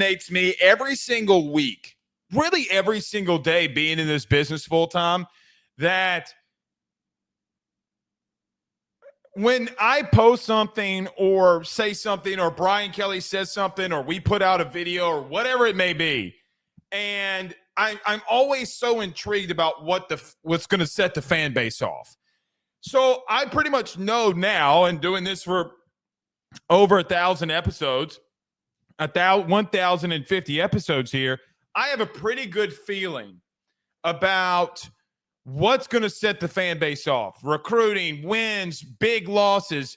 fascinates me every single week, really every single day being in this business full time, that when I post something or say something or Brian Kelly says something or we put out a video or whatever it may be, and I'm always so intrigued about what's going to set the fan base off. So I pretty much know now, and doing this for over 1,000 episodes, 1,050 episodes here, I have a pretty good feeling about what's going to set the fan base off. Recruiting, wins, big losses,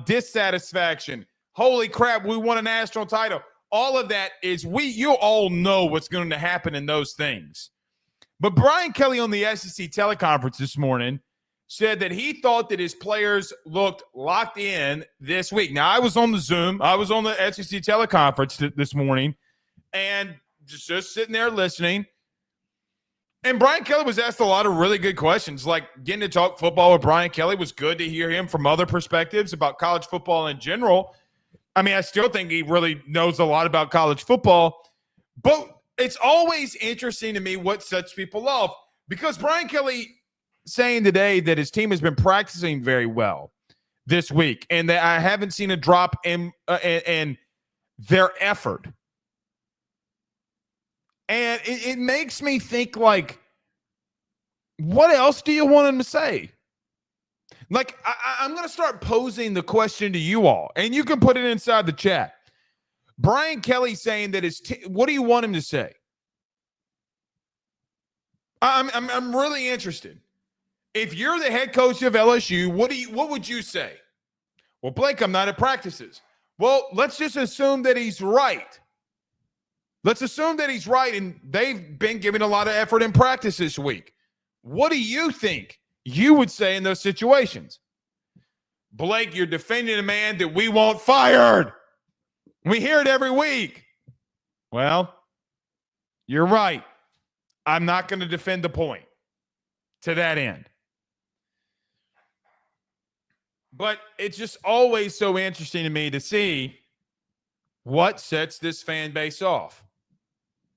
dissatisfaction. Holy crap, we won a national title. All of that is you all know what's going to happen in those things. But Brian Kelly on the SEC teleconference this morning said that he thought that his players looked locked in this week. Now, I was on the Zoom. I was on the SEC teleconference this morning and just sitting there listening. And Brian Kelly was asked a lot of really good questions, like getting to talk football with Brian Kelly was good to hear him from other perspectives about college football in general. I mean, I still think he really knows a lot about college football, but it's always interesting to me what sets people off, because Brian Kelly saying today that his team has been practicing very well this week and that I haven't seen a drop in their effort. And it makes me think, like, what else do you want him to say? Like, I'm going to start posing the question to you all, and you can put it inside the chat. Brian Kelly saying that what do you want him to say? I'm really interested. If you're the head coach of LSU, what would you say? Well, Blake, I'm not at practices. Well, let's just assume that he's right. Let's assume that he's right, and they've been giving a lot of effort in practice this week. What do you think you would say in those situations? Blake, you're defending a man that we want fired. We hear it every week. Well, you're right. I'm not going to defend the point to that end. But it's just always so interesting to me to see what sets this fan base off.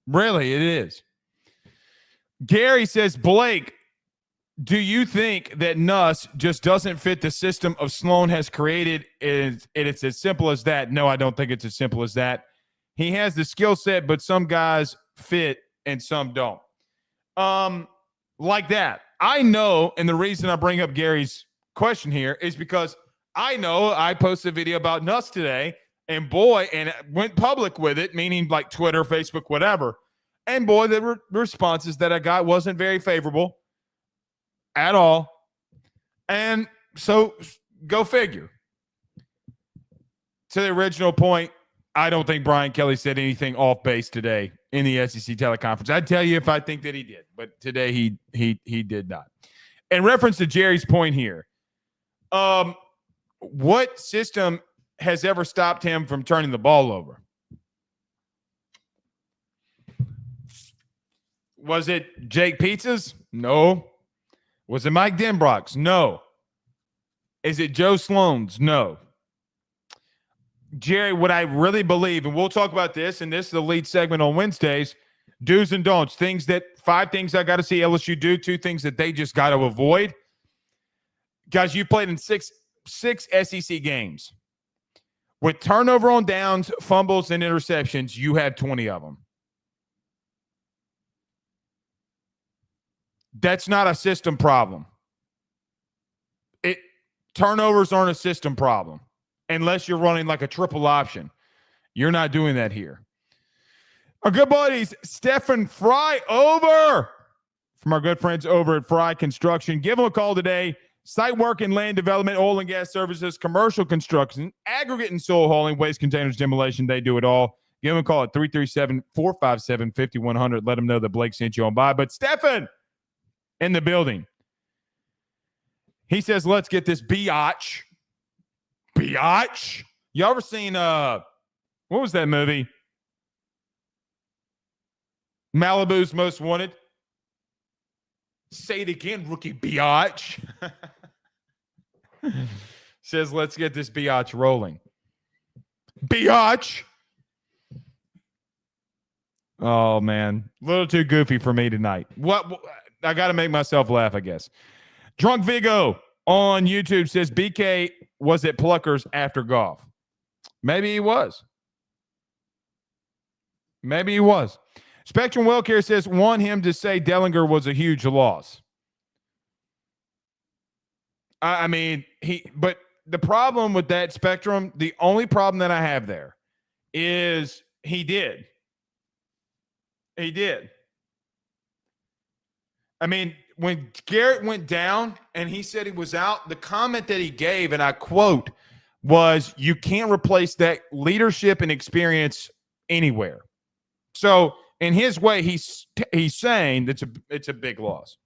Really, it is. Gary says, Blake, do you think that Nuss just doesn't fit the system of Sloan has created? It's as simple as that? No, I don't think it's as simple as that. He has the skill set, but some guys fit and some don't. Like that. I know, and the reason I bring up Gary's question here is because I know I posted a video about Nuss today, and boy, and went public with it, meaning like Twitter, Facebook, whatever. And boy, the responses that I got wasn't very favorable at all. And so go figure. To the original point, I don't think Brian Kelly said anything off base today in the SEC teleconference. I'd tell you if I think that he did, but today he did not. In reference to Jerry's point here, what system has ever stopped him from turning the ball over? Was it Jake Pizzas? No. Was it Mike Denbrock's? No. Is it Joe Sloan's? No. Jerry, what I really believe, and we'll talk about this, and this is the lead segment on Wednesdays, do's and don'ts, 5 things I got to see LSU do, 2 things that they just got to avoid. Guys, you played in six SEC games. With turnover on downs, fumbles, and interceptions, you had 20 of them. That's not a system problem. Turnovers aren't a system problem unless you're running like a triple option. You're not doing that here. Our good buddies, Stephen Fry over from our good friends over at Fry Construction. Give them a call today. Site work and land development, oil and gas services, commercial construction, aggregate and soil hauling, waste containers, demolition. They do it all. Give them a call at 337-457-5100. Let them know that Blake sent you on by. But Stephen in the building. He says, let's get this biatch. Biatch? You ever seen, what was that movie? Malibu's Most Wanted. Say it again, rookie biatch. Says, let's get this biatch rolling. Biatch. Oh, man. A little too goofy for me tonight. What? I got to make myself laugh, I guess. Drunk Vigo on YouTube says BK was at Pluckers after golf. Maybe he was. Maybe he was. Spectrum Wellcare says want him to say Dellinger was a huge loss. I mean, but the problem with that, Spectrum, the only problem that I have there is he did. He did. I mean, when Garrett went down and he said he was out, the comment that he gave, and I quote, was you can't replace that leadership and experience anywhere. So in his way, he's saying it's a big loss.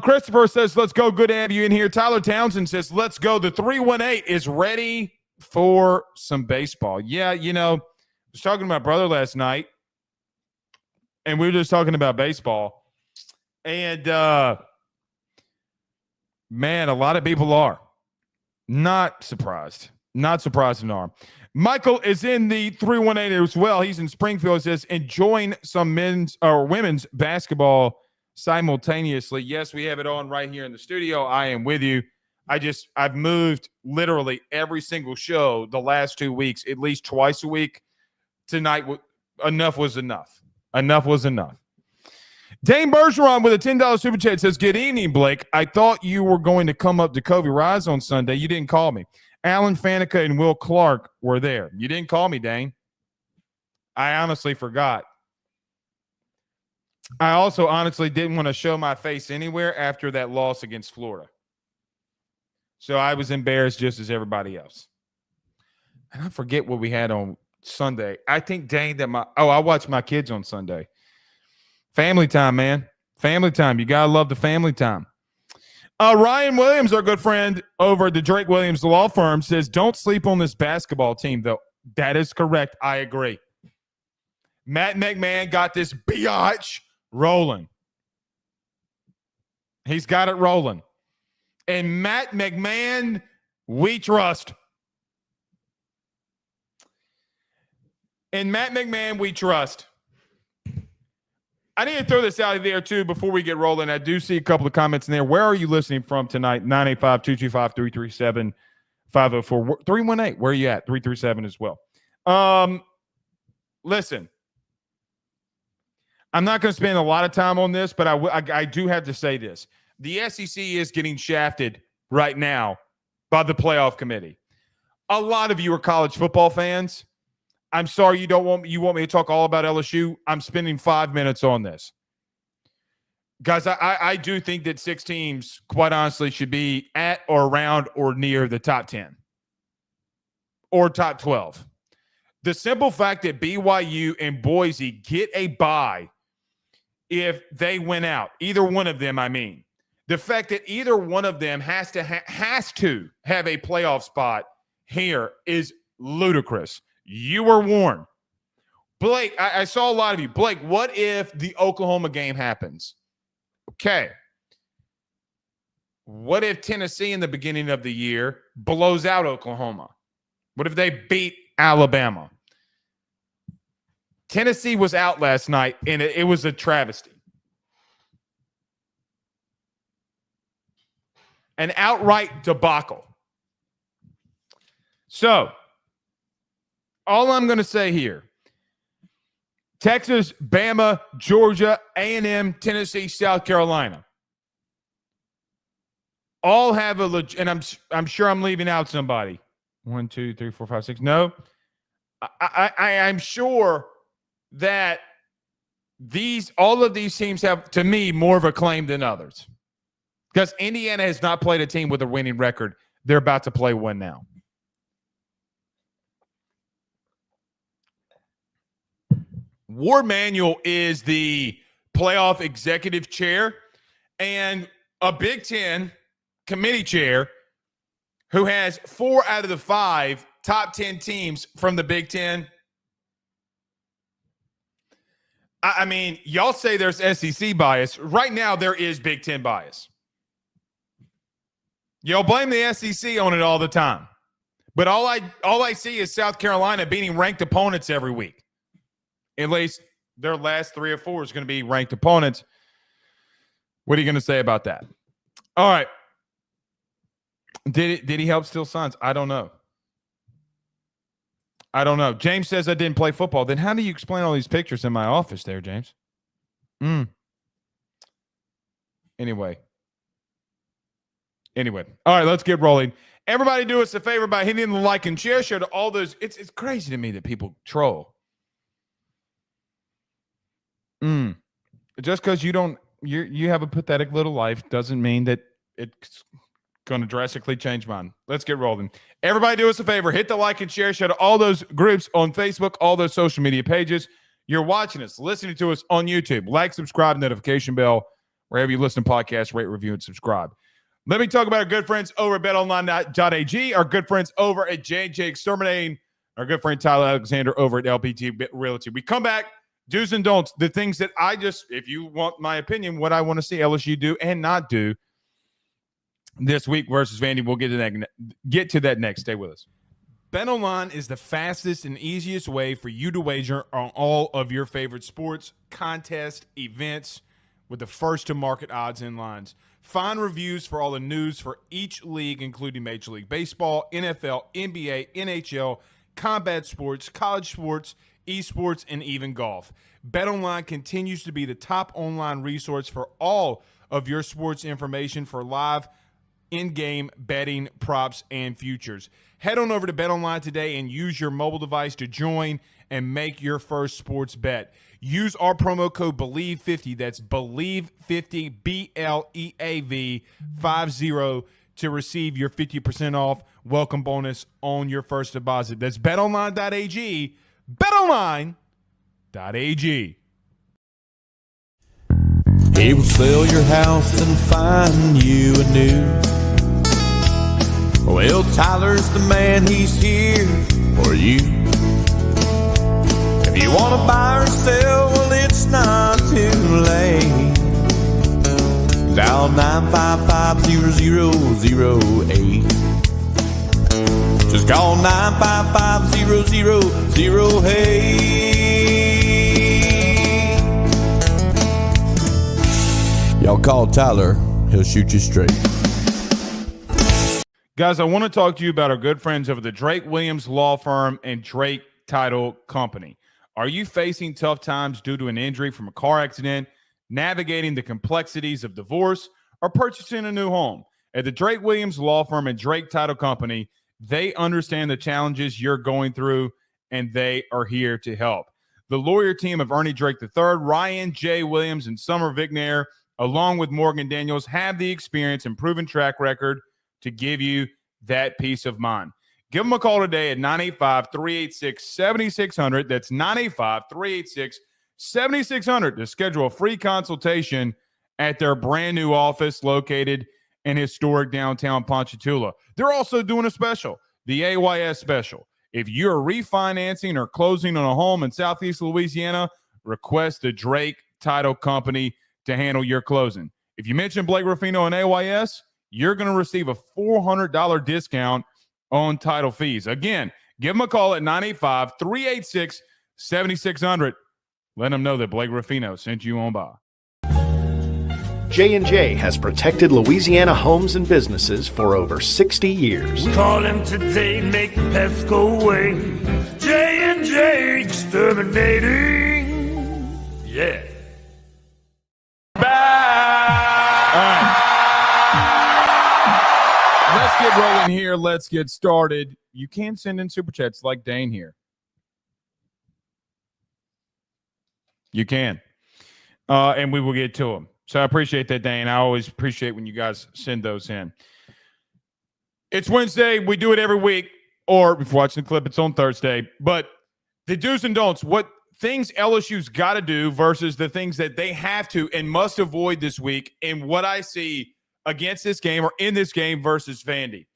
Christopher says, let's go. Good to have you in here. Tyler Townsend says, let's go. The 318 is ready for some baseball. Yeah, I was talking to my brother last night, and we were just talking about baseball. And, man, a lot of people are. Not surprised. Not surprised at all. Michael is in the 318 as well. He's in Springfield. It says, enjoying some men's or women's basketball simultaneously. Yes, we have it on right here in the studio. I am with you. I've moved literally every single show the last 2 weeks, at least twice a week. Tonight, enough was enough. Enough was enough. Dane Bergeron with a $10 super chat says, good evening, Blake. I thought you were going to come up to Covey Rise on Sunday. You didn't call me. Alan Faneca and Will Clark were there. You didn't call me, Dane. I honestly forgot. I also honestly didn't want to show my face anywhere after that loss against Florida. So I was embarrassed just as everybody else. And I forget what we had on Sunday. I think, Dane, that I watched my kids on Sunday. Family time, man. Family time. You got to love the family time. Ryan Williams, our good friend over at the Drake Williams Law Firm, says, don't sleep on this basketball team, though. That is correct. I agree. Matt McMahon got this biatch rolling. He's got it rolling. And Matt McMahon, we trust. And Matt McMahon, we trust. I need to throw this out there, too, before we get rolling. I do see a couple of comments in there. Where are you listening from tonight? 985-225-337-504. 318, where are you at? 337 as well. Listen, I'm not going to spend a lot of time on this, but I do have to say this. The SEC is getting shafted right now by the playoff committee. A lot of you are college football fans. I'm sorry you want me to talk all about LSU. I'm spending 5 minutes on this. Guys, I do think that 6 teams, quite honestly, should be at or around or near the top 10 or top 12. The simple fact that BYU and Boise get a bye if they win out, either one of them, I mean. The fact that either one of them has to have a playoff spot here is ludicrous. You were warned. Blake, I saw a lot of you. Blake, what if the Oklahoma game happens? Okay. What if Tennessee in the beginning of the year blows out Oklahoma? What if they beat Alabama? Tennessee was out last night, and it was a travesty. An outright debacle. So, all I'm going to say here, Texas, Bama, Georgia, A&M, Tennessee, South Carolina, all have and I'm sure I'm leaving out somebody. 1, 2, 3, 4, 5, 6. No, I'm sure that all of these teams have, to me, more of a claim than others. Because Indiana has not played a team with a winning record. They're about to play one now. War Manuel is the playoff executive chair and a Big Ten committee chair who has 4 out of the 5 top 10 teams from the Big Ten. I mean, y'all say there's SEC bias. Right now, there is Big Ten bias. Y'all blame the SEC on it all the time. But all I see is South Carolina beating ranked opponents every week. At least their last 3 or 4 is going to be ranked opponents. What are you going to say about that? All right. Did he help steal signs? I don't know. James says I didn't play football. Then how do you explain all these pictures in my office there, James? Anyway. All right, let's get rolling. Everybody do us a favor by hitting the like and share to all those. It's crazy to me that people troll. Just because you have a pathetic little life doesn't mean that it's going to drastically change mine. Let's get rolling. Everybody do us a favor. Hit the like and share to all those groups on Facebook, all those social media pages. You're watching us, listening to us on YouTube. Like, subscribe, notification bell, wherever you listen to podcasts, rate, review, and subscribe. Let me talk about our good friends over at betonline.ag, our good friends over at J&J Exterminating, our good friend Tyler Alexander over at LPT Realty. We come back, do's and don'ts, the things that if you want my opinion, what I want to see LSU do and not do this week versus Vandy. We'll get to that next. Stay with us. BetOnline is the fastest and easiest way for you to wager on all of your favorite sports, contests, events with the first-to-market odds and lines. Find reviews for all the news for each league, including Major League Baseball, NFL, NBA, NHL, combat sports, college sports, esports, and even golf. BetOnline continues to be the top online resource for all of your sports information for live in-game betting, props, and futures. Head on over to BetOnline today and use your mobile device to join and make your first sports bet. Use our promo code BELIEVE50, that's BELIEVE50, BLEAV 50, to receive your 50% off welcome bonus on your first deposit. That's betonline.ag, betonline.ag. He will sell your house and find you a new. Well, Tyler's the man, he's here for you. If you want to buy or sell, well, it's not too late. Dial 955-0008. Just call 955-0008. Y'all call Tyler, he'll shoot you straight. Guys, I want to talk to you about our good friends over the Drake Williams Law Firm and Drake Title Company. Are you facing tough times due to an injury from a car accident, navigating the complexities of divorce, or purchasing a new home? At the Drake Williams Law Firm and Drake Title Company, they understand the challenges you're going through, and they are here to help. The lawyer team of Ernie Drake III, Ryan J. Williams, and Summer Vignair, along with Morgan Daniels, have the experience and proven track record to give you that peace of mind. Give them a call today at 985-386-7600. That's 985-386-7600 to schedule a free consultation at their brand new office located in historic downtown Ponchatoula. They're also doing a special, the AYS special. If you're refinancing or closing on a home in Southeast Louisiana, request the Drake Title Company to handle your closing. If you mention Blake Ruffino and AYS, you're going to receive a $400 discount on title fees. Again, give them a call at 985-386-7600. Let them know that Blake Ruffino sent you on by. J&J has protected Louisiana homes and businesses for over 60 years. Call him today, make the pests go away. J&J Exterminating. Yeah. Let's get rolling here. Let's get started. You can send in super chats like Dane here. You can. And we will get to them. So I appreciate that, Dane. I always appreciate when you guys send those in. It's Wednesday. We do it every week. Or if you're watching the clip, it's on Thursday. But the do's and don'ts, what things LSU's got to do versus the things that they have to and must avoid this week, and what I see against this game or in this game versus Vandy.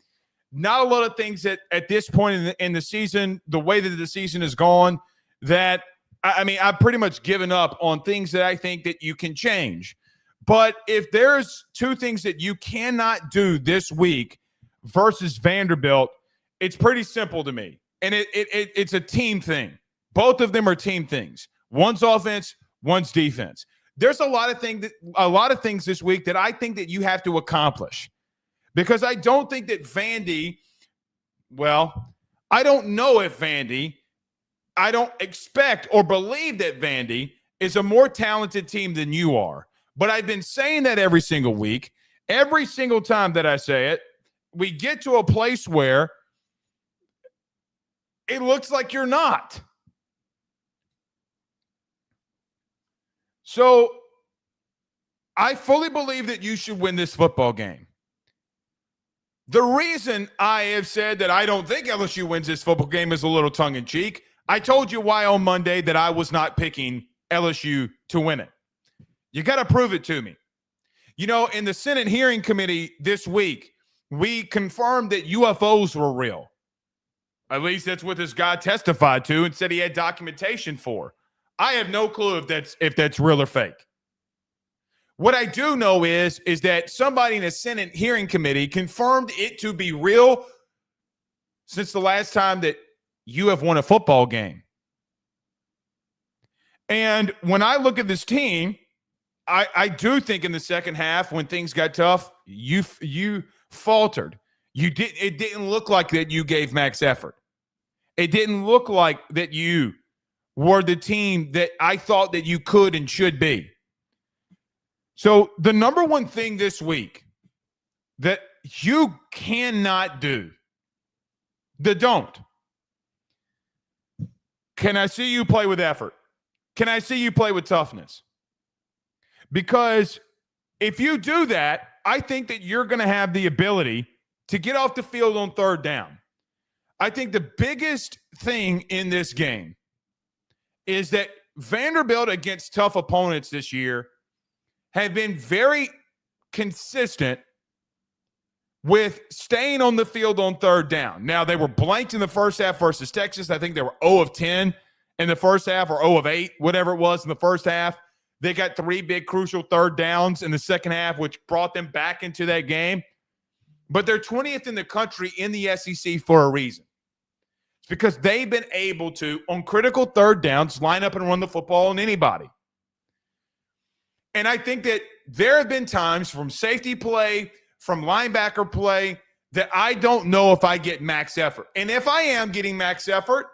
Not a lot of things that at this point in the season, the way that the season has gone, that, I mean, I've pretty much given up on things that I think that you can change. But if there's two things that you cannot do this week versus Vanderbilt, it's pretty simple to me. And it's a team thing. Both of them are team things. One's offense, one's defense. There's a lot of things this week that I think that you have to accomplish, because I don't think that Vandy, I don't know if Vandy, I don't expect or believe that Vandy is a more talented team than you are. But I've been saying that every single week. Every single time that I say it, we get to a place where it looks like you're not. So I fully believe that you should win this football game. The reason I have said that I don't think LSU wins this football game is a little tongue-in-cheek. I told you why on Monday that I was not picking LSU to win it. You got to prove it to me. You know, in the Senate hearing committee this week, we confirmed that UFOs were real. At least that's what this guy testified to and said he had documentation for. I have no clue if that's real or fake. What I do know is that somebody in the Senate hearing committee confirmed it to be real since the last time that you have won a football game. And when I look at this team, I do think in the second half when things got tough, you faltered. It didn't look like that you gave max effort. It didn't look like that you were the team that I thought that you could and should be. So the number one thing this week that you cannot do, can I see you play with effort? Can I see you play with toughness? Because if you do that, I think that you're going to have the ability to get off the field on third down. I think the biggest thing in this game is that Vanderbilt against tough opponents this year have been very consistent with staying on the field on third down. Now, they were blanked in the first half versus Texas. I think they were 0 of 10 in the first half or 0 of 8, whatever it was in the first half. They got 3 big crucial third downs in the second half, which brought them back into that game. But they're 20th in the country in the SEC for a reason. It's because they've been able to, on critical third downs, line up and run the football on anybody. And I think that there have been times from safety play, from linebacker play, that I don't know if I get max effort. And if I am getting max effort,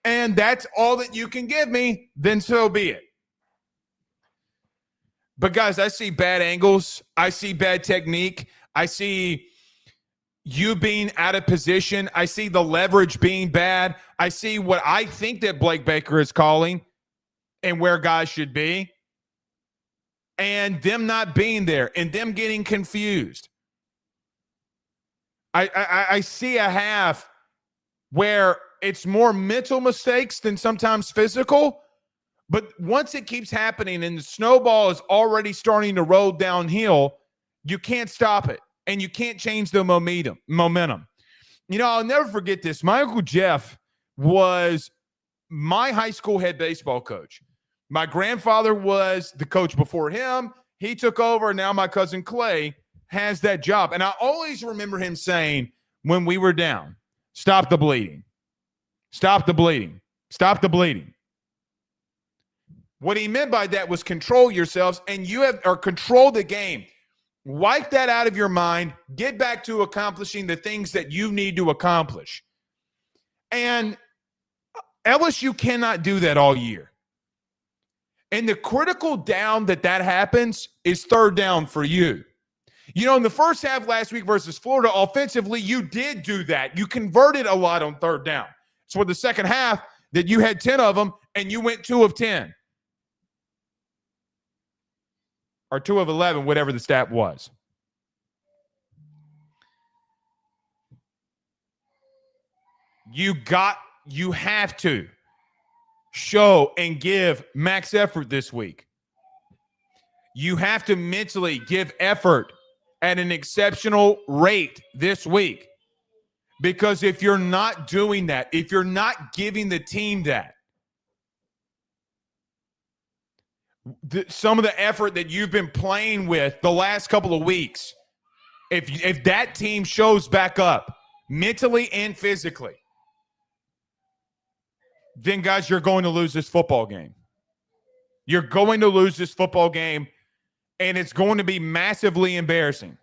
and that's all that you can give me, then so be it. But, guys, I see bad angles. I see bad technique. I see you being out of position. I see the leverage being bad. I see what I think that Blake Baker is calling and where guys should be, and them not being there and them getting confused. I see a half where it's more mental mistakes than sometimes physical. But once it keeps happening and the snowball is already starting to roll downhill, you can't stop it, and you can't change the momentum. You know, I'll never forget this. My Uncle Jeff was my high school head baseball coach. My grandfather was the coach before him. He took over, and now my cousin Clay has that job. And I always remember him saying when we were down, stop the bleeding. Stop the bleeding. Stop the bleeding. What he meant by that was control yourselves, and control the game. Wipe that out of your mind. Get back to accomplishing the things that you need to accomplish. And LSU cannot do that all year. And the critical down that happens is third down for you. You know, in the first half last week versus Florida, offensively, you did do that. You converted a lot on third down. So in the second half, that you had 10 of them, and you went 2 of 10. Or 2 of 11, whatever the stat was. You have to show and give max effort this week. You have to mentally give effort at an exceptional rate this week. Because if you're not doing that, if you're not giving the team that, some of the effort that you've been playing with the last couple of weeks, if that team shows back up mentally and physically, then, guys, you're going to lose this football game. You're going to lose this football game, and it's going to be massively embarrassing.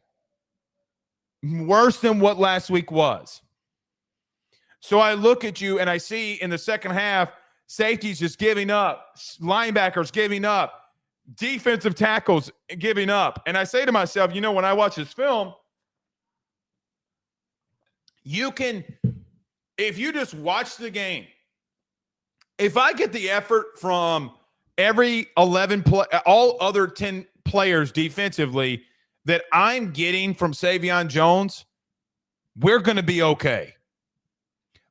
Worse than what last week was. So I look at you, and I see in the second half, safeties just giving up, linebackers giving up, defensive tackles giving up. And I say to myself, when I watch this film, you can, if you just watch the game, if I get the effort from every 11 all other 10 players defensively that I'm getting from Savion Jones, we're going to be okay.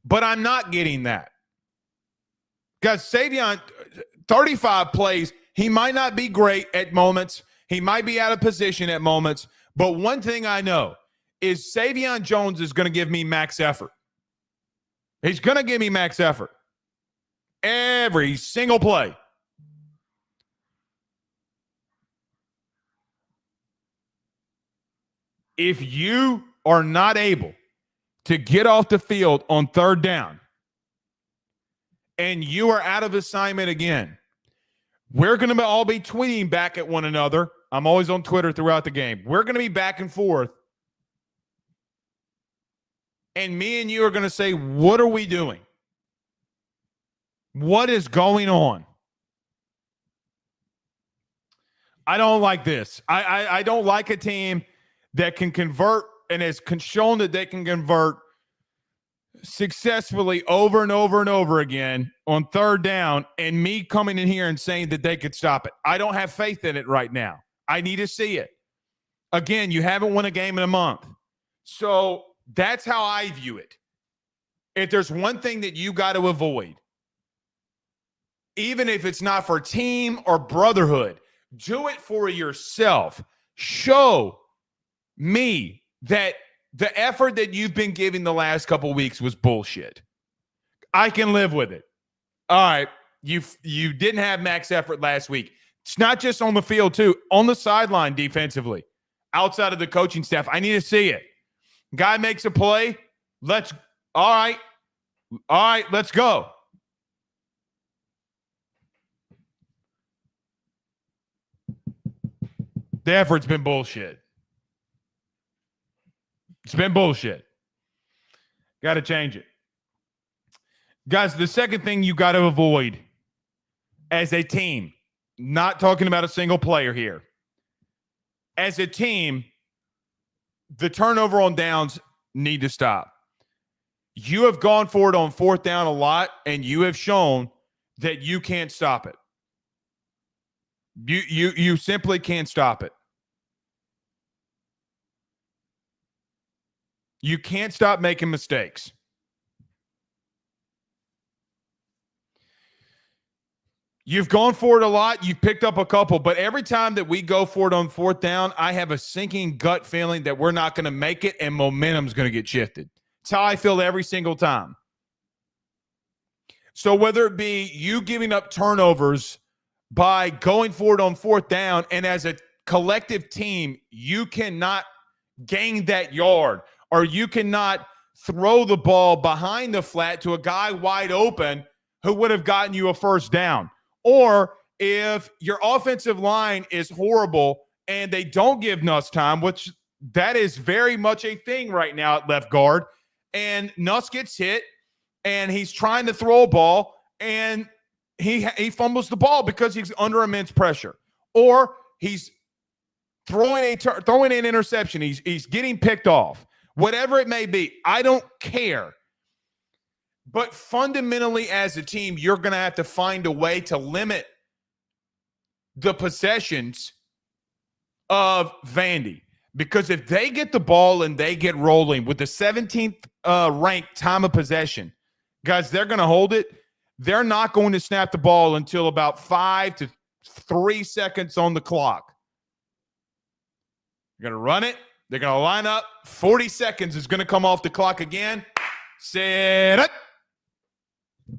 But I'm not getting that. Guys, Savion, 35 plays, he might not be great at moments. He might be out of position at moments. But one thing I know is Savion Jones is going to give me max effort. He's going to give me max effort. Every single play. If you are not able to get off the field on third down and you are out of assignment again, we're going to all be tweeting back at one another. I'm always on Twitter throughout the game. We're going to be back and forth. And me and you are going to say, what are we doing? What is going on? I don't like this. I don't like a team that can convert and has shown that they can convert successfully over and over and over again on third down, and me coming in here and saying that they could stop it. I don't have faith in it right now. I need to see it. Again, you haven't won a game in a month. So that's how I view it. If there's one thing that you got to avoid, even if it's not for team or brotherhood, do it for yourself. Show me that the effort that you've been giving the last couple of weeks was bullshit. I can live with it. All right, you didn't have max effort last week. It's not just on the field, too. On the sideline defensively, outside of the coaching staff, I need to see it. Guy makes a play. All right, let's go. The effort's been bullshit. It's been bullshit. Got to change it. Guys, the second thing you got to avoid as a team, not talking about a single player here. As a team, the turnover on downs need to stop. You have gone for it on fourth down a lot, and you have shown that you can't stop it. You simply can't stop it. You can't stop making mistakes. You've gone for it a lot. You've picked up a couple. But every time that we go for it on fourth down, I have a sinking gut feeling that we're not going to make it and momentum's going to get shifted. It's how I feel every single time. So whether it be you giving up turnovers by going for it on fourth down, and as a collective team, you cannot gain that yard, or you cannot throw the ball behind the flat to a guy wide open who would have gotten you a first down. Or if your offensive line is horrible and they don't give Nuss time, which that is very much a thing right now at left guard, and Nuss gets hit and he's trying to throw a ball and he fumbles the ball because he's under immense pressure, or he's throwing an interception. He's getting picked off. Whatever it may be, I don't care. But fundamentally, as a team, you're going to have to find a way to limit the possessions of Vandy. Because if they get the ball and they get rolling with the 17th ranked time of possession, guys, they're going to hold it. They're not going to snap the ball until about 5 to 3 seconds on the clock. They're going to run it. They're going to line up. 40 seconds is going to come off the clock again. Set it.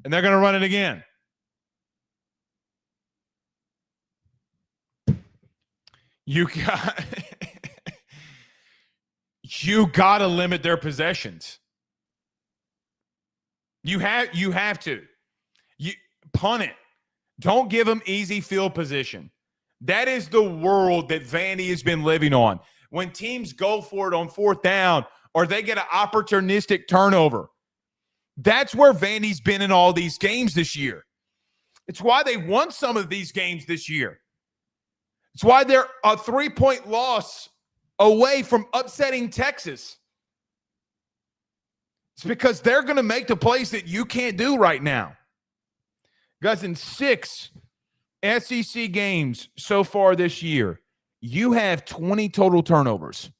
And they're going to run it again. You got to limit their possessions. You have to. You punt it. Don't give them easy field position. That is the world that Vandy has been living on. When teams go for it on fourth down or they get an opportunistic turnover, that's where Vandy's been in all these games this year. It's why they won some of these games this year. It's why they're a 3-point loss away from upsetting Texas. It's because they're going to make the plays that you can't do right now. Guys, in 6 SEC games so far this year, you have 20 total turnovers.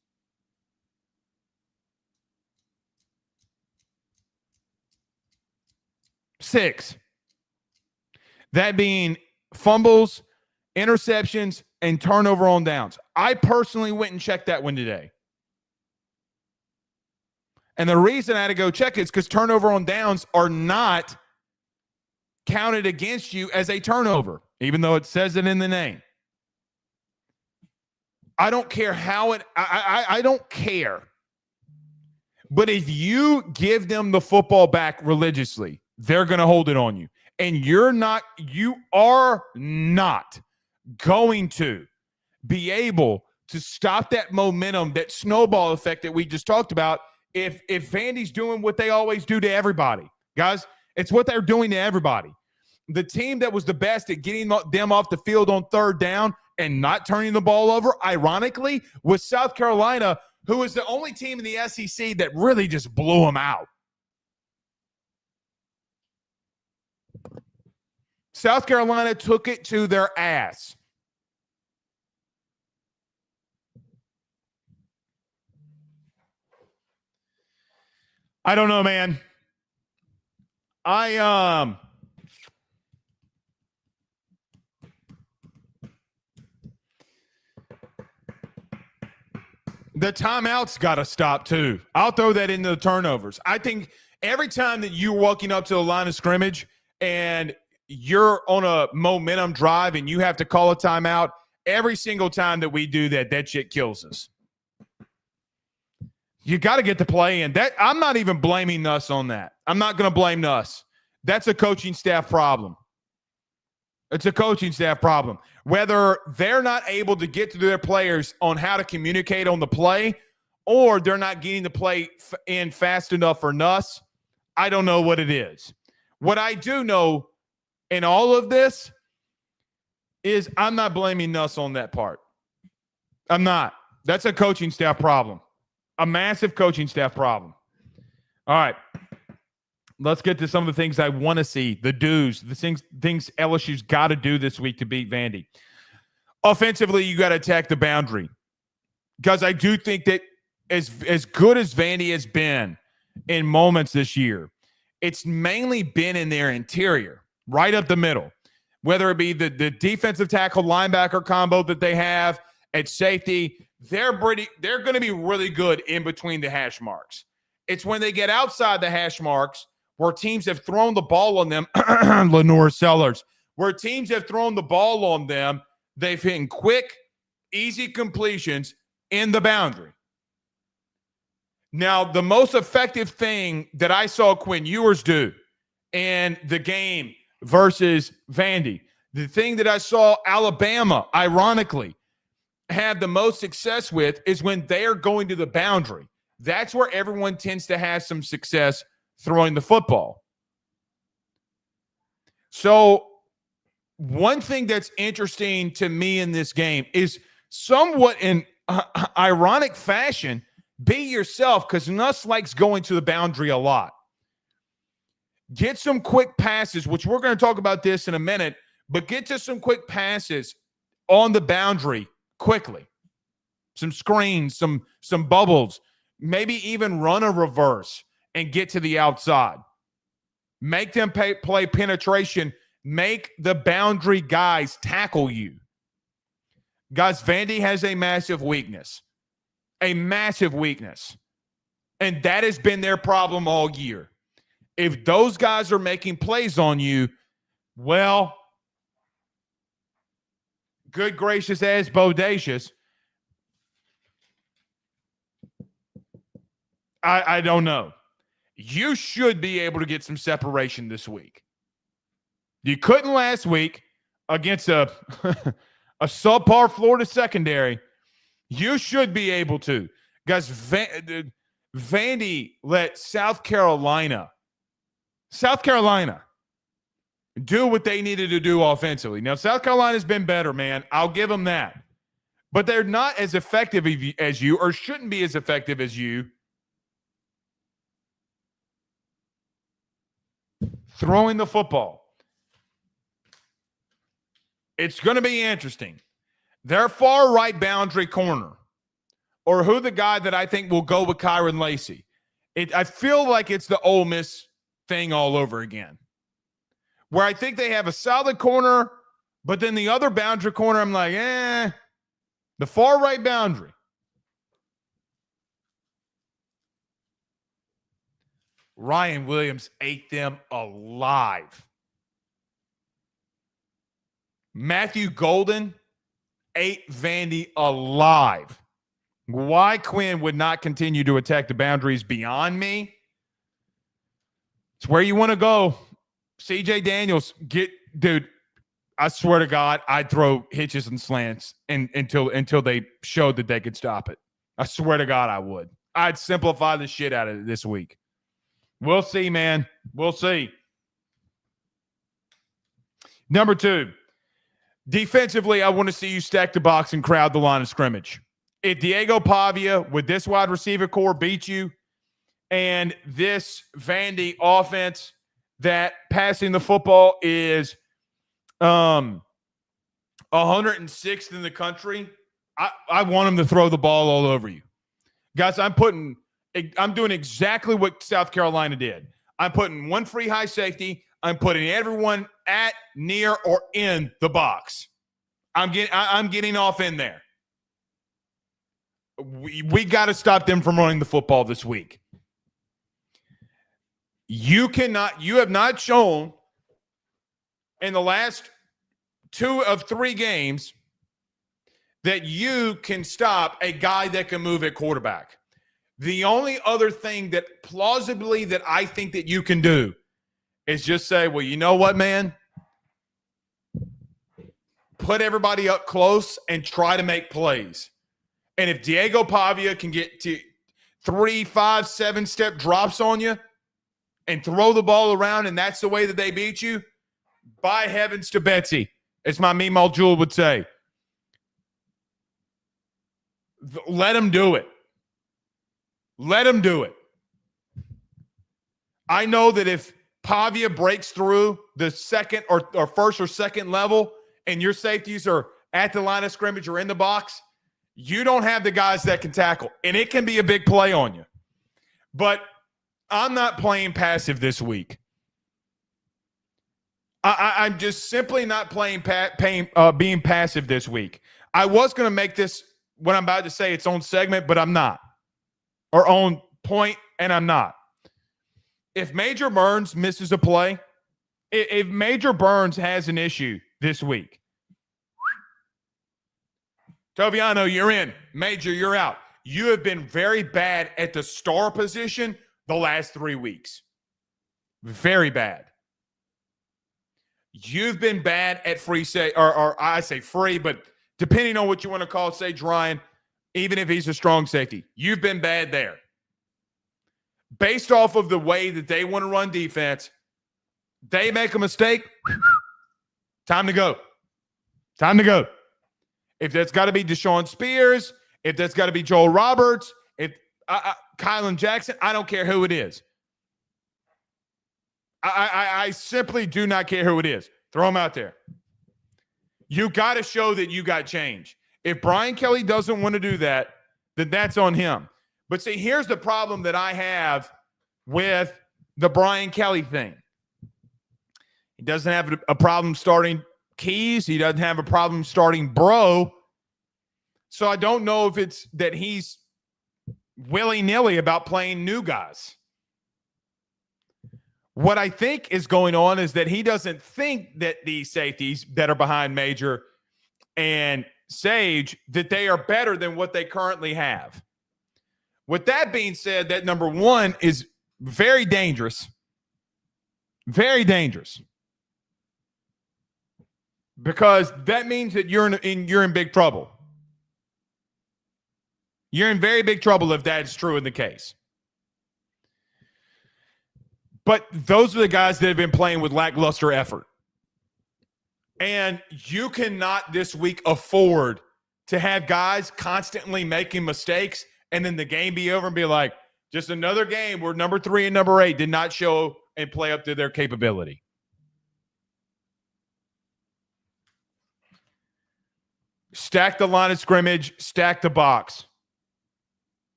Six. That being fumbles, interceptions, and turnover on downs. I personally went and checked that one today. And the reason I had to go check it is because turnover on downs are not counted against you as a turnover, even though it says it in the name. I don't care how it, I don't care. But if you give them the football back religiously, they're going to hold it on you. And you are not going to be able to stop that momentum, that snowball effect that we just talked about. If Vandy's doing what they always do to everybody, guys, it's what they're doing to everybody. The team that was the best at getting them off the field on third down and not turning the ball over, ironically, was South Carolina, who is the only team in the SEC that really just blew them out. South Carolina took it to their ass. I don't know, man. The timeouts got to stop too. I'll throw that into the turnovers. I think every time that you're walking up to the line of scrimmage and you're on a momentum drive and you have to call a timeout, every single time that we do that, that shit kills us. You got to get the play in. That I'm not even blaming Nuss on that. I'm not going to blame Nuss. That's a coaching staff problem. It's a coaching staff problem. Whether they're not able to get to their players on how to communicate on the play or they're not getting the play in fast enough for Nuss, I don't know what it is. What I do know in all of this is I'm not blaming Nuss on that part. I'm not. That's a coaching staff problem. A massive coaching staff problem. All right. Let's get to some of the things I want to see, the do's, the things LSU's got to do this week to beat Vandy. Offensively, you got to attack the boundary. Because I do think that as good as Vandy has been in moments this year, it's mainly been in their interior, right up the middle. Whether it be the defensive tackle linebacker combo that they have at safety, they're going to be really good in between the hash marks. It's when they get outside the hash marks where teams have thrown the ball on them, Lenore Sellers, where teams have thrown the ball on them, they've hit quick, easy completions in the boundary. Now, the most effective thing that I saw Quinn Ewers do in the game versus Vandy, the thing that I saw Alabama, ironically, have the most success with is when they are going to the boundary. That's where everyone tends to have some success throwing the football. So one thing that's interesting to me in this game is somewhat in ironic fashion, be yourself, because Nuss likes going to the boundary a lot. Get some quick passes, which we're going to talk about this in a minute, but get to some quick passes on the boundary quickly. Some screens, some bubbles, maybe even run a reverse and get to the outside. Make them play penetration. Make the boundary guys tackle you. Guys, Vandy has a massive weakness. A massive weakness. And that has been their problem all year. If those guys are making plays on you, well, good gracious as bodacious. I don't know. You should be able to get some separation this week. You couldn't last week. against a a subpar Florida secondary, you should be able to. Guys, Vandy let South Carolina do what they needed to do offensively. Now, South Carolina's been better, man. I'll give them that. But they're not as effective as you, or shouldn't be as effective as you, throwing the football. It's going to be interesting. Their far right boundary corner, or who the guy that I think will go with Kyron Lacy. I feel like it's the Ole Miss thing all over again, where I think they have a solid corner, but then the other boundary corner, I'm like, the far right boundary. Ryan Williams ate them alive. Matthew Golden ate Vandy alive. Why Quinn would not continue to attack the boundaries beyond me? It's where you want to go. CJ Daniels, dude, I swear to God, I'd throw hitches and slants until they showed that they could stop it. I swear to God, I would. I'd simplify the shit out of it this week. We'll see, man. We'll see. Number 2, defensively, I want to see you stack the box and crowd the line of scrimmage. If Diego Pavia with this wide receiver core beat you, and this Vandy offense that passing the football is 106th in the country, I want them to throw the ball all over you. Guys, I'm doing exactly what South Carolina did. I'm putting one free high safety. I'm putting everyone at, near, or in the box. I'm getting off in there. We got to stop them from running the football this week. You have not shown in the last 2 of 3 games that you can stop a guy that can move at quarterback. The only other thing that plausibly that I think that you can do is just say, well, you know what, man? Put everybody up close and try to make plays. And if Diego Pavia can get to 3, 5, 7-step drops on you and throw the ball around, and that's the way that they beat you, by heavens to Betsy, as my Meemaw Jewel would say, let him do it. Let him do it. I know that if Pavia breaks through the second or first or second level and your safeties are at the line of scrimmage or in the box, you don't have the guys that can tackle, and it can be a big play on you. But I'm not playing passive this week. I'm just simply not being passive this week. I was going to make this, what I'm about to say, its own segment, but I'm not. Or own point, and I'm not. If Major Burns misses a play, if Major Burns has an issue this week, Toviano, you're in. Major, you're out. You have been very bad at the star position the last 3 weeks. Very bad. You've been bad at free or I say free, but depending on what you want to call Sage Ryan, even if he's a strong safety, you've been bad there. Based off of the way that they want to run defense, they make a mistake, time to go. Time to go. If that's got to be Deshaun Spears, if that's got to be Joel Roberts, if Kylan Jackson, I don't care who it is. I simply do not care who it is. Throw them out there. You got to show that you got change. If Brian Kelly doesn't want to do that, then that's on him. But see, here's the problem that I have with the Brian Kelly thing. He doesn't have a problem starting Keys. He doesn't have a problem starting Bro. So I don't know if it's that he's willy-nilly about playing new guys. What I think is going on is that he doesn't think that these safeties that are behind Major and Sage, that they are better than what they currently have. With that being said, that number 1 is very dangerous. Very dangerous. because that means that you're in big trouble. You're in very big trouble if that is true in the case. But those are the guys that have been playing with lackluster effort. And you cannot this week afford to have guys constantly making mistakes and then the game be over and be like, just another game where number 3 and number 8 did not show and play up to their capability. Stack the line of scrimmage, stack the box.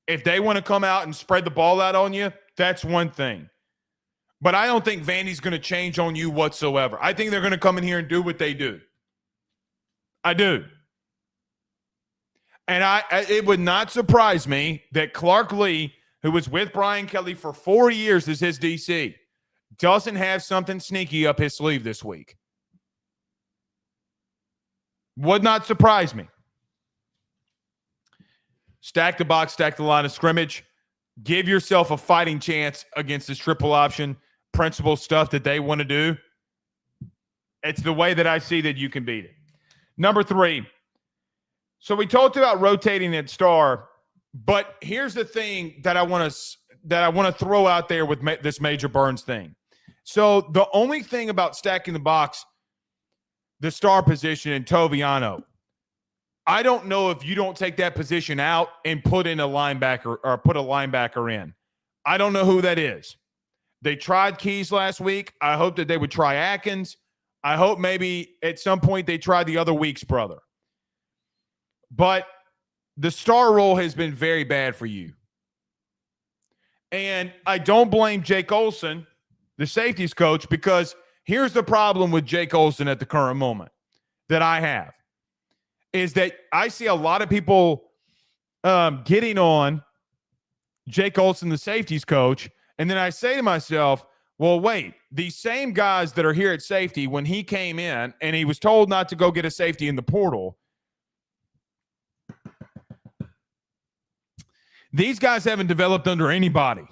If they want to come out and spread the ball out on you, that's one thing. But I don't think Vandy's going to change on you whatsoever. I think they're going to come in here and do what they do. I do. And it would not surprise me that Clark Lee, who was with Brian Kelly for 4 years as his DC, doesn't have something sneaky up his sleeve this week. Would not surprise me. Stack the box, stack the line of scrimmage. Give yourself a fighting chance against this triple option principle stuff that they want to do. It's the way that I see that you can beat it. Number 3. So we talked about rotating at star, but here's the thing that I want to throw out there with this Major Burns thing. So the only thing about stacking the box, the star position in Toviano, I don't know if you don't take that position out and put in a linebacker or put a linebacker in. I don't know who that is. They tried Keys last week. I hope that they would try Atkins. I hope maybe at some point they try the other Weeks brother. But the star role has been very bad for you. And I don't blame Jake Olson, the safeties coach, because here's the problem with Jake Olson at the current moment that I have, is that I see a lot of people getting on Jake Olson, the safeties coach, and then I say to myself, well, wait, these same guys that are here at safety, when he came in and he was told not to go get a safety in the portal, these guys haven't developed under anybody.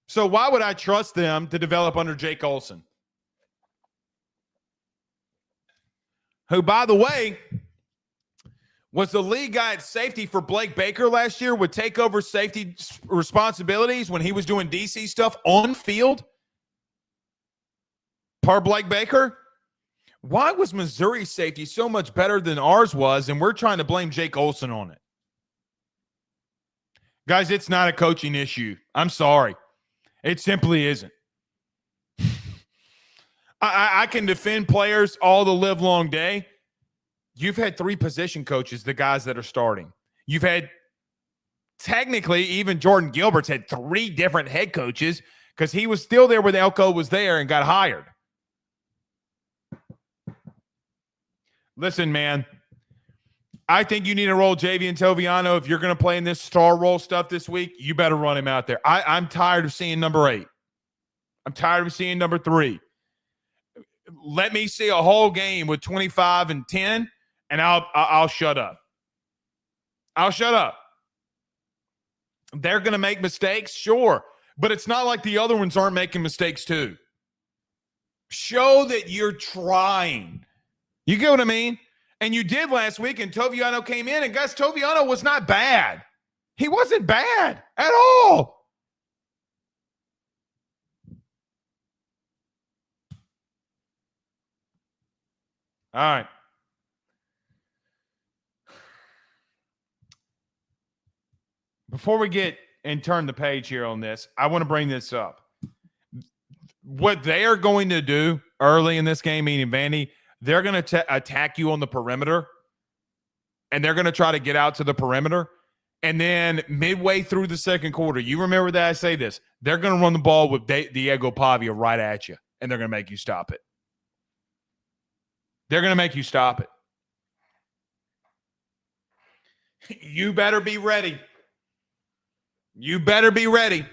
So why would I trust them to develop under Jake Olson? Who, by the way, was the lead guy at safety for Blake Baker last year, would take over safety responsibilities when he was doing DC stuff on field? Per Blake Baker? Why was Missouri's safety so much better than ours was, and we're trying to blame Jake Olson on it? Guys, it's not a coaching issue. I'm sorry. It simply isn't. I can defend players all the live long day. You've had 3 position coaches, the guys that are starting. You've had, technically, even Jordan Gilbert's had 3 different head coaches because he was still there when Elko was there and got hired. Listen, man, I think you need to roll Javian Toviano. If you're going to play in this star role stuff this week, you better run him out there. I'm tired of seeing number 8. I'm tired of seeing number 3. Let me see a whole game with 25 and 10, and I'll shut up. I'll shut up. They're going to make mistakes, sure, but it's not like the other ones aren't making mistakes too. Show that you're trying. You get what I mean? And you did last week, and Toviano came in, and guys, Toviano was not bad. He wasn't bad at all. All right. Before we get and turn the page here on this, I want to bring this up. What they are going to do early in this game, meaning Vandy, they're going to attack you on the perimeter, and they're going to try to get out to the perimeter. And then midway through the second quarter, you remember that I say this, they're going to run the ball with Diego Pavia right at you, and they're going to make you stop it. They're going to make you stop it. You better be ready. You better be ready.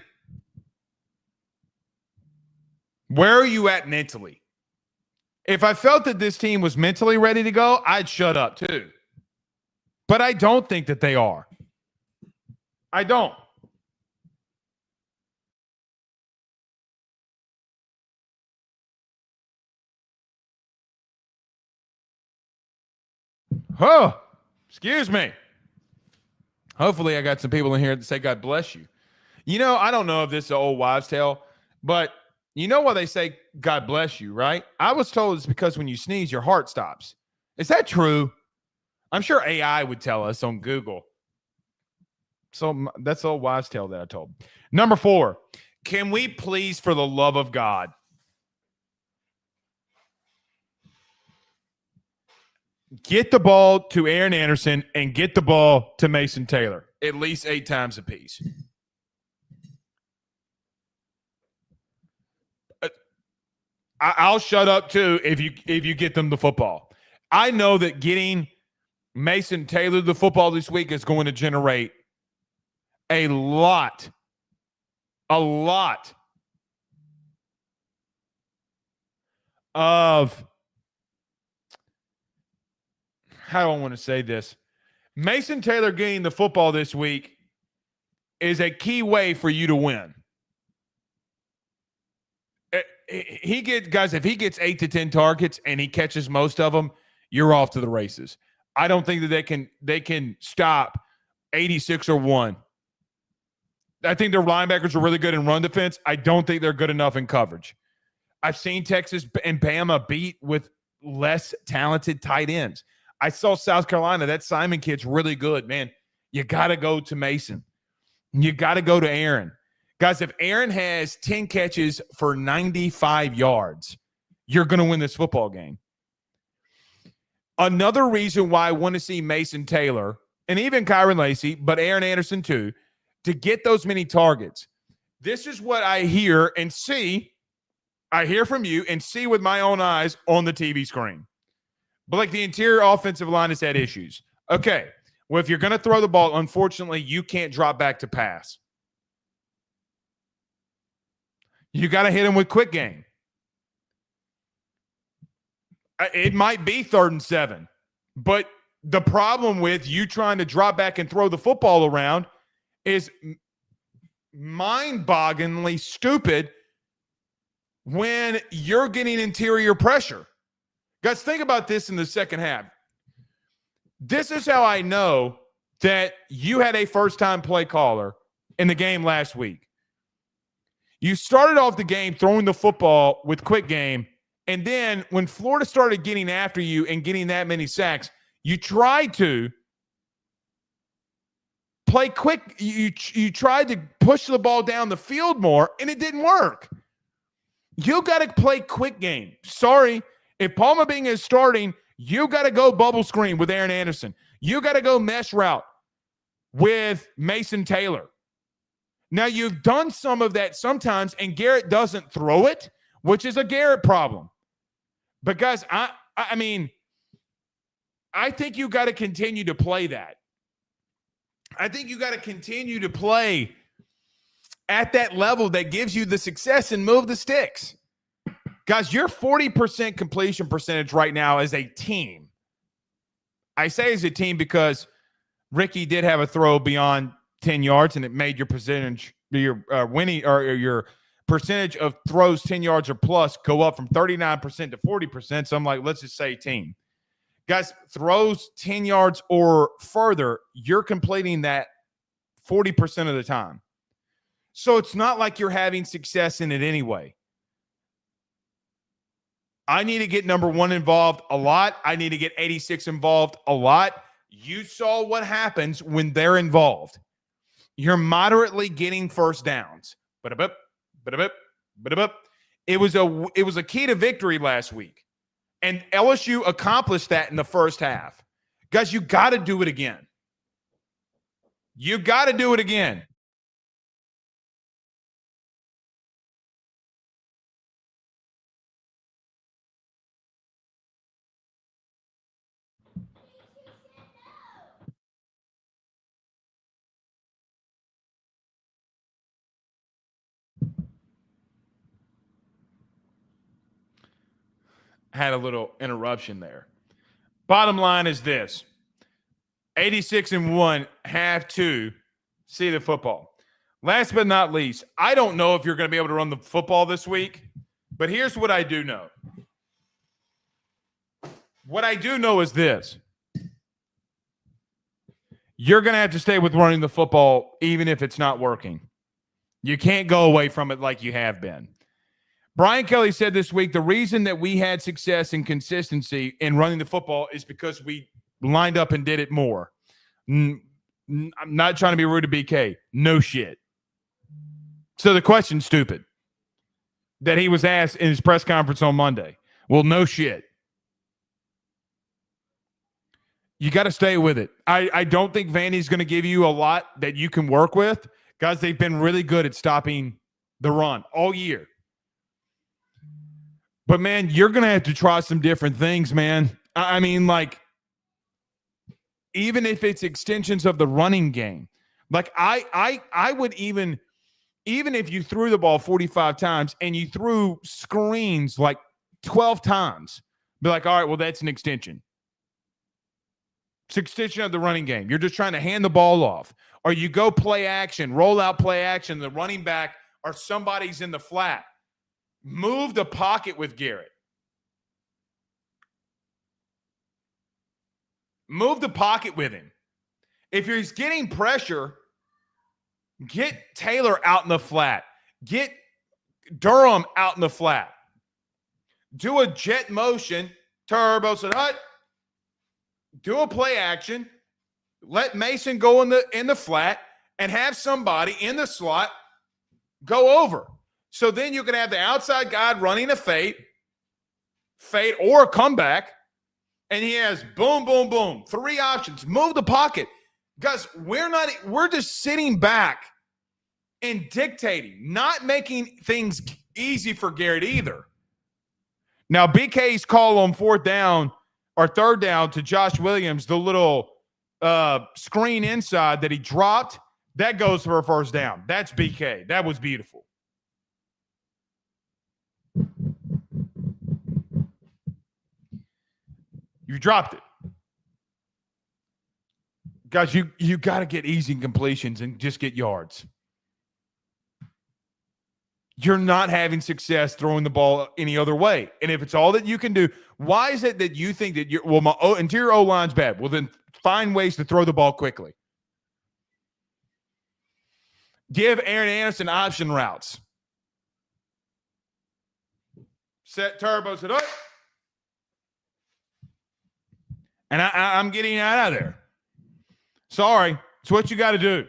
Where are you at mentally? If I felt that this team was mentally ready to go, I'd shut up too. But I don't think that they are. I don't. Oh, excuse me. Hopefully I got some people in here that say God bless you. You know, I don't know if this is an old wives' tale, but you know why they say God bless you, right? I was told it's because when you sneeze, your heart stops. Is that true? I'm sure AI would tell us on Google. So that's the old wives' tale that I told. Number 4, can we please, for the love of God, get the ball to Aaron Anderson and get the ball to Mason Taylor at least 8 times apiece? I'll shut up too if you get them the football. I know that getting Mason Taylor the football this week is going to generate a lot of, how do I want to say this? Mason Taylor getting the football this week is a key way for you to win. If he gets 8 to 10 targets and he catches most of them, you're off to the races. I don't think that they can stop 86 or 1. I think their linebackers are really good in run defense. I don't think they're good enough in coverage. I've seen Texas and Bama beat with less talented tight ends. I saw South Carolina. That Simon kid's really good, man. You got to go to Mason. You got to go to Aaron. Guys, if Aaron has 10 catches for 95 yards, you're going to win this football game. Another reason why I want to see Mason Taylor, and even Kyron Lacy, but Aaron Anderson too, to get those many targets. This is what I hear and see. I hear from you and see with my own eyes on the TV screen. But like the interior offensive line has had issues. Okay, well, if you're going to throw the ball, unfortunately, you can't drop back to pass. You got to hit him with quick game. It might be 3rd and 7, but the problem with you trying to drop back and throw the football around is mind-bogglingly stupid when you're getting interior pressure. Guys, think about this in the second half. This is how I know that you had a first-time play caller in the game last week. You started off the game throwing the football with quick game, and then when Florida started getting after you and getting that many sacks, you tried to play quick. You tried to push the ball down the field more, and it didn't work. You got to play quick game. Sorry, if Palma Bing is starting, you got to go bubble screen with Aaron Anderson. You got to go mesh route with Mason Taylor. Now, you've done some of that sometimes, and Garrett doesn't throw it, which is a Garrett problem. But, guys, I mean, I think you got to continue to play that. I think you got to continue to play at that level that gives you the success and move the sticks. Guys, your 40% completion percentage right now as a team. I say as a team because Ricky did have a throw beyond 10 yards, and it made your percentage, your winning or your percentage of throws 10 yards or plus go up from 39% to 40%. So I'm like, let's just say team. Guys, throws 10 yards or further, you're completing that 40% of the time. So it's not like you're having success in it anyway. I need to get number 1 involved a lot. I need to get 86 involved a lot. You saw what happens when they're involved. You're moderately getting first downs. It was a key to victory last week. And LSU accomplished that in the first half. Guys, you got to do it again. You got to do it again. Had a little interruption there. Bottom line is this. 86-1 have to see the football. Last but not least, I don't know if you're going to be able to run the football this week, but here's what I do know. What I do know is this. you're going to have to stay with running the football even if it's not working. You can't go away from it like you have been. Brian Kelly said this week the reason that we had success and consistency in running the football is because we lined up and did it more. I'm not trying to be rude to BK. No shit. So the question's stupid that he was asked in his press conference on Monday. Well, no shit. You got to stay with it. I don't think Vandy's going to give you a lot that you can work with. Guys, they've been really good at stopping the run all year. But, man, you're going to have to try some different things, man. I mean, like, even if it's extensions of the running game. Like, I would even if you threw the ball 45 times and you threw screens like 12 times, be like, all right, well, that's an extension. It's an extension of the running game. You're just trying to hand the ball off. Or you go play action, roll out play action, the running back or somebody's in the flat. Move the pocket with Garrett. Move the pocket with him. If he's getting pressure, get Taylor out in the flat. Get Durham out in the flat. Do a jet motion, turbo, and hut. Do a play action. Let Mason go in the flat and have somebody in the slot go over. So then you can have the outside guy running a fade or a comeback, and he has boom, boom, boom. 3 options. Move the pocket. Guys, we're just sitting back and dictating, not making things easy for Garrett either. Now, BK's call on 4th down or 3rd down to Josh Williams, the little screen inside that he dropped, that goes for a 1st down. That's BK. That was beautiful. You dropped it. Guys, you got to get easy completions and just get yards. You're not having success throwing the ball any other way. And if it's all that you can do, why is it that you think that my interior O-line's bad? Well, then find ways to throw the ball quickly. Give Aaron Anderson option routes. Set turbos it up. And I'm getting out of there. Sorry. It's what you got to do.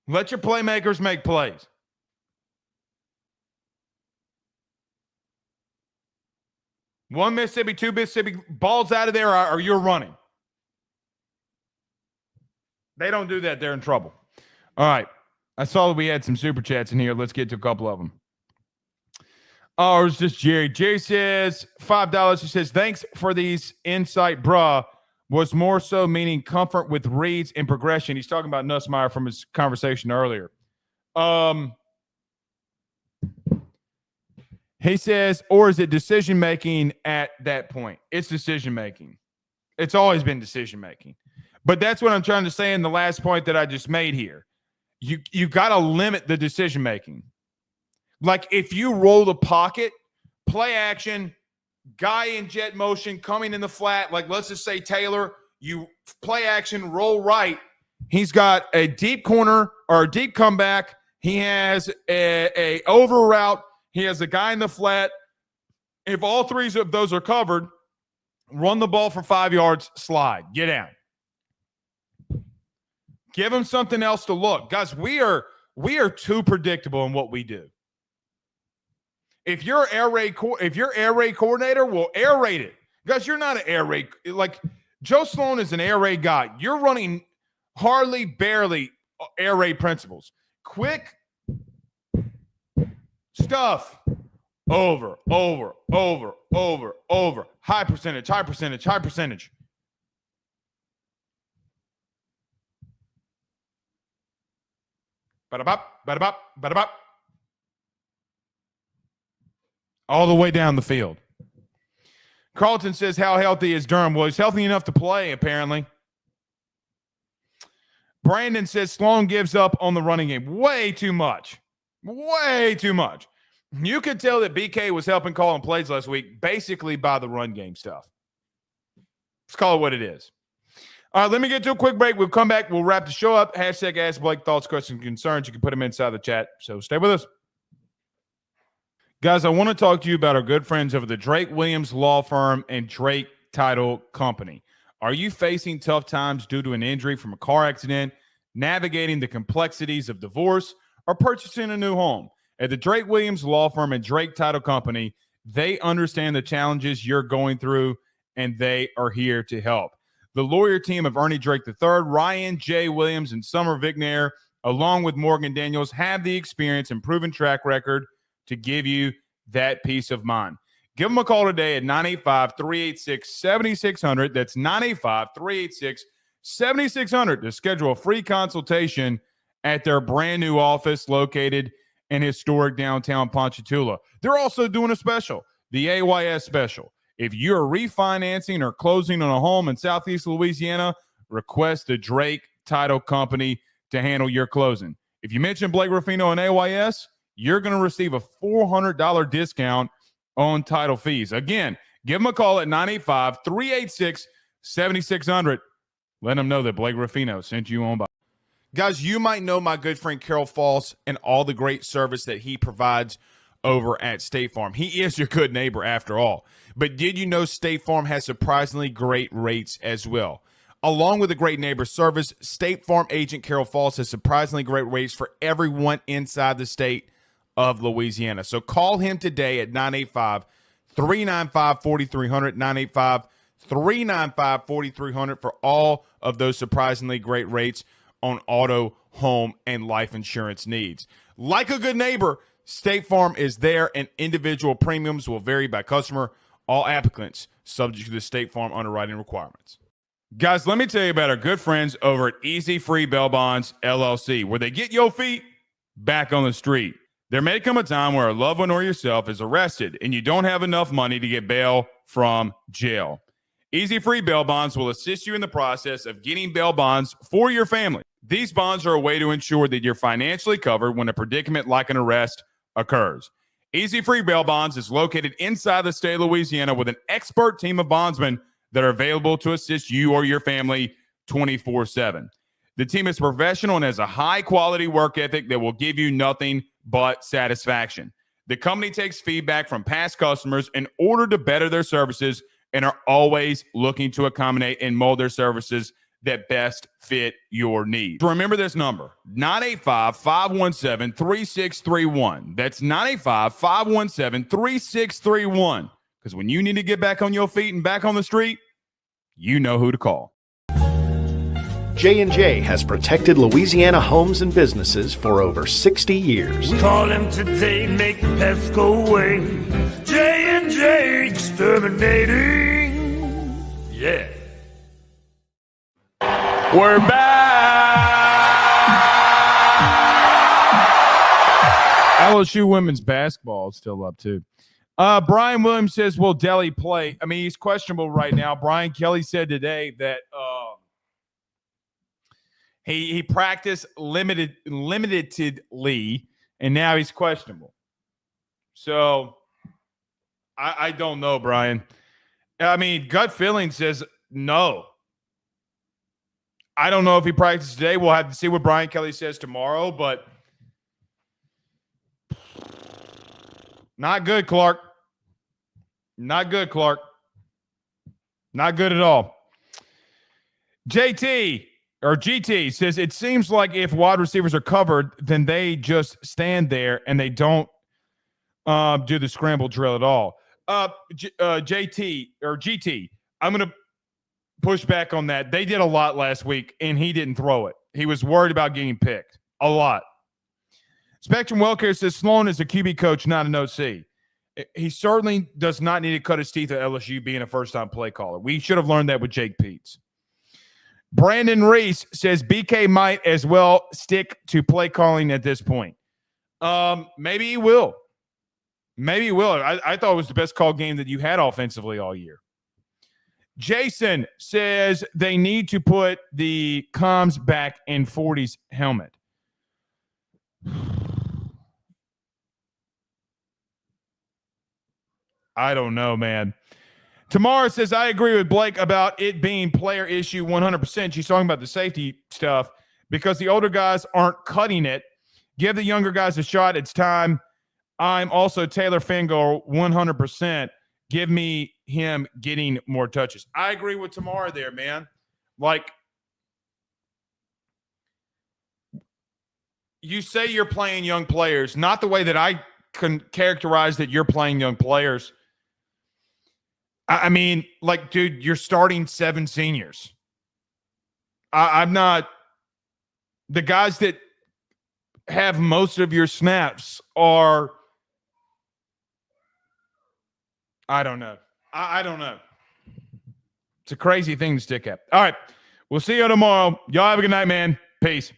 Let your playmakers make plays. One Mississippi, 2 Mississippi, balls out of there or you're running. They don't do that. They're in trouble. All right. I saw that we had some super chats in here. Let's get to a couple of them. Oh, it's just Jerry. Jerry says $5. He says, thanks for these insight, bruh. Was more so meaning comfort with reads and progression. He's talking about Nussmeier from his conversation earlier. He says, or is it decision-making at that point? It's decision-making. It's always been decision-making. But that's what I'm trying to say in the last point that I just made here. You got to limit the decision-making. Like if you roll the pocket, play action, guy in jet motion coming in the flat, like let's just say Taylor, you play action, roll right. He's got a deep corner or a deep comeback. He has a over route. He has a guy in the flat. If all 3 of those are covered, run the ball for 5 yards, slide, get down. Give him something else to look. Guys, we are too predictable in what we do. If you're air raid coordinator, we'll air raid it. Guys, you're not an air raid. Like Joe Sloan is an air raid guy. You're running hardly, barely air raid principles. Quick stuff. Over. High percentage. Ba-da-bop. All the way down the field. Carlton says, how healthy is Durham? Well, he's healthy enough to play, apparently. Brandon says, Sloan gives up on the running game. Way too much. You could tell that BK was helping calling plays last week basically by the run game stuff. Let's call it what it is. All right, let me get to a quick break. We'll come back. We'll wrap the show up. Hashtag Ask Blake, thoughts, questions, concerns. You can put them inside the chat. So stay with us. Guys, I want to talk to you about our good friends over the Drake Williams Law Firm and Drake Title Company. Are you facing tough times due to an injury from a car accident, navigating the complexities of divorce, or purchasing a new home? At the Drake Williams Law Firm and Drake Title Company, they understand the challenges you're going through, and they are here to help. The lawyer team of Ernie Drake III, Ryan J. Williams, and Summer Vignair, along with Morgan Daniels, have the experience and proven track record to give you that peace of mind. Give them a call today at 985-386-7600. That's 985-386-7600 to schedule a free consultation at their brand new office located in historic downtown Ponchatoula. They're also doing a special, the AYS special. If you're refinancing or closing on a home in Southeast Louisiana, request the Drake Title Company to handle your closing. If you mention Blake Ruffino and AYS, you're going to receive a $400 discount on title fees. Again, give them a call at 985-386-7600. Let them know that Blake Ruffino sent you on by. Guys, you might know my good friend Carol Falls and all the great service that he provides over at State Farm. He is your good neighbor after all. But did you know State Farm has surprisingly great rates as well? Along with the great neighbor service, State Farm agent Carol Falls has surprisingly great rates for everyone inside the state of Louisiana. So call him today at 985-395-4300, 985-395-4300 for all of those surprisingly great rates on auto, home, and life insurance needs. Like a good neighbor, State Farm is there, and individual premiums will vary by customer. All applicants subject to the State Farm underwriting requirements. Guys, let me tell you about our good friends over at Easy Free Bail Bonds, LLC, where they get your feet back on the street. There may come a time where a loved one or yourself is arrested and you don't have enough money to get bail from jail. Easy Free Bail Bonds will assist you in the process of getting bail bonds for your family. These bonds are a way to ensure that you're financially covered when a predicament like an arrest occurs. Easy Free Bail Bonds is located inside the state of Louisiana with an expert team of bondsmen that are available to assist you or your family 24/7. The team is professional and has a high-quality work ethic that will give you nothing but satisfaction. The company takes feedback from past customers in order to better their services and are always looking to accommodate and mold their services that best fit your needs. Remember this number, 985-517-3631. That's 985-517-3631. Because when you need to get back on your feet and back on the street, you know who to call. J&J has protected Louisiana homes and businesses for over 60 years. Call him today, make the pests go away. J&J Exterminating. Yeah. We're back. LSU women's basketball is still up too. Brian Williams says, will Delly play? I mean, he's questionable right now. Brian Kelly said today that he practiced limitedly, and now he's questionable. So I don't know, Brian. I mean, gut feeling says no. I don't know if he practiced today. We'll have to see what Brian Kelly says tomorrow, but not good, Clark. Not good, Clark. Not good at all. GT says, it seems like if wide receivers are covered, then they just stand there and they don't do the scramble drill at all. GT, I'm going to push back on that. They did a lot last week, and he didn't throw it. He was worried about getting picked. A lot. Spectrum Wellcare says Sloan is a QB coach, not an OC. He certainly does not need to cut his teeth at LSU being a first-time play caller. We should have learned that with Jake Peets. Brandon Reese says BK might as well stick to play calling at this point. Maybe he will. Maybe he will. I thought it was the best call game that you had offensively all year. Jason says they need to put the comms back in 40's helmet. I don't know, man. Tamara says, I agree with Blake about it being player issue 100%. She's talking about the safety stuff because the older guys aren't cutting it. Give the younger guys a shot. It's time. I'm also Taylor Fangirl 100%. Give me him getting more touches. I agree with Tamara there, man. Like, you say you're playing young players, not the way that I can characterize that you're playing young players. I mean, like, dude, you're starting 7 seniors. I'm not – the guys that have most of your snaps are – I don't know. I don't know. It's a crazy thing to stick at. All right. We'll see you tomorrow. Y'all have a good night, man. Peace.